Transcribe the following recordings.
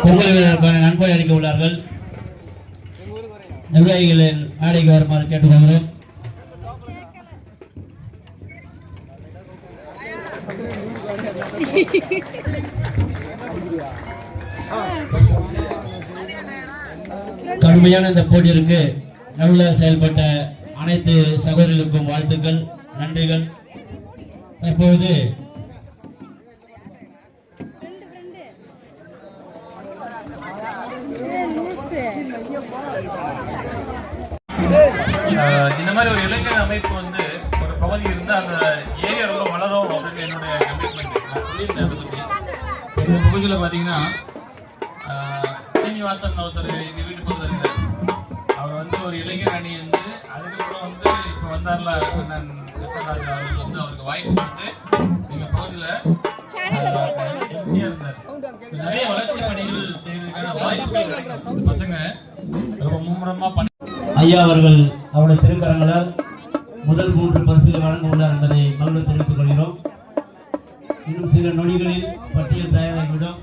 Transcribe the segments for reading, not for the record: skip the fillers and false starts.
பொங்கல் வீரர்களுக்கான நன்கொடை அளிக்க உள்ளார்கள். நிர்வாகிகளின் ஆடைக்கு வருமாறு கேட்டுக்கொள்கிறோம். கடுமையான இந்த போட்டியிற்கு நடுவில் செயல்பட்ட அனைத்து சகோதரர்களுக்கும் வாழ்த்துக்கள், நன்றிகள். தற்பொழுது இந்த மாதிரி ஒரு இளைஞர் அமைப்பு வந்து ஒரு பகுதி இருந்து அந்த ஏரியா ரொம்ப வளரும் அப்படின்னு என்னுடைய கமிட்மெண்ட். நான் சொல்லியிருந்தேன். இந்த பகுதியில் பார்த்தீங்கன்னா சீனிவாசன் ஒருத்தர் எங்கள் வீட்டு பக்கத்தில் இருந்தார். அவர் வந்து ஒரு இளைஞர் அணி வந்து அதுக்கப்புறம் வந்து இப்போ வந்தார்ல கிருஷ்ணராஜ் அவர்கள் வந்து அவருக்கு வாய்ப்பு கொடுத்து எங்கள் பகுதியில் எம்சியாக இருந்தார். நிறைய வளர்ச்சி பணிகள் செய்வதற்கான வாய்ப்பு பசங்க ரொம்ப மும்முரமாக பண்ணி ஐயா அவர்கள் அவருடைய திருக்கரங்களால் முதல் 3 பரிசுகள் வழங்க உள்ளார் என்பதை மகிழ்வு தெரிவித்துக் கொள்கிறோம். இன்னும் சில நொடிகளில் பட்டியல் தயாராகிவிடும்.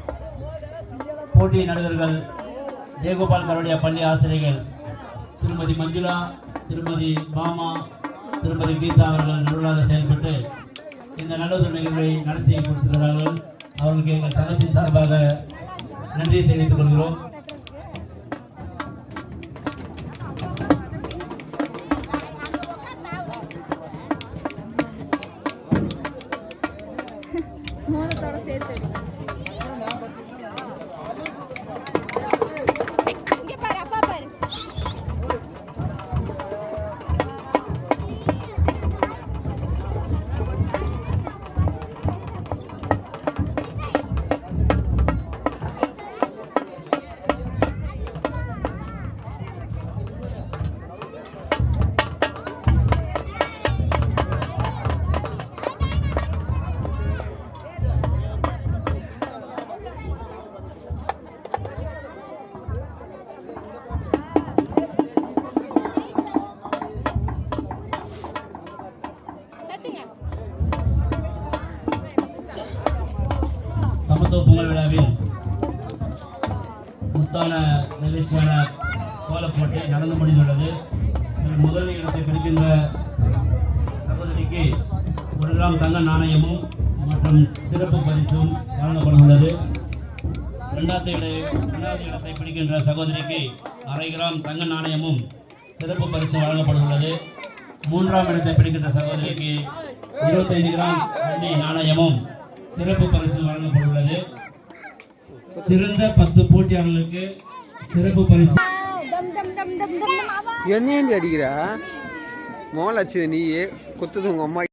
போட்டி நடுவர்கள் ஜெயகோபால் கரோடியா பள்ளி ஆசிரியர்கள் திருமதி மஞ்சுளா, திருமதி பாமா, திருமதி கீதா அவர்கள் நடுவராக செயல்பட்டு இந்த நல்லதொரு நிகழ்வை நடத்தி கொடுத்திருக்கிறார்கள். அவர்களுக்கு எங்கள் சங்கத்தின் சார்பாக நன்றியை தெரிவித்துக் கொள்கிறோம். சமத்துவ பொங்கல் விழாவில் முத்தான நிகழ்ச்சியான கோலப்போட்டி நடந்து முடிந்துள்ளது. முதல் இடத்தை பிடிக்கின்ற சகோதரிக்கு 1 கிராம் தங்க நாணயமும் மற்றும் சிறப்பு பரிசும் வழங்கப்பட உள்ளது. இரண்டாவது இடத்தை பிடிக்கின்ற சகோதரிக்கு 1/2 கிராம் தங்க நாணயமும் சிறப்பு பரிசு வழங்கப்பட உள்ளது. 3ஆம் இடத்தை பிடிக்கின்ற சகோதரிக்கு 25 கிராம் வெள்ளி நாணயமும் சிறப்பு பரிசு வழங்கப்பட உள்ளது. சிறந்த 10 போட்டியாளர்களுக்கு சிறப்பு பரிசு. என்னையும் அடிக்கிறா மோலாச்சு நீ குத்துது உங்க அம்மா.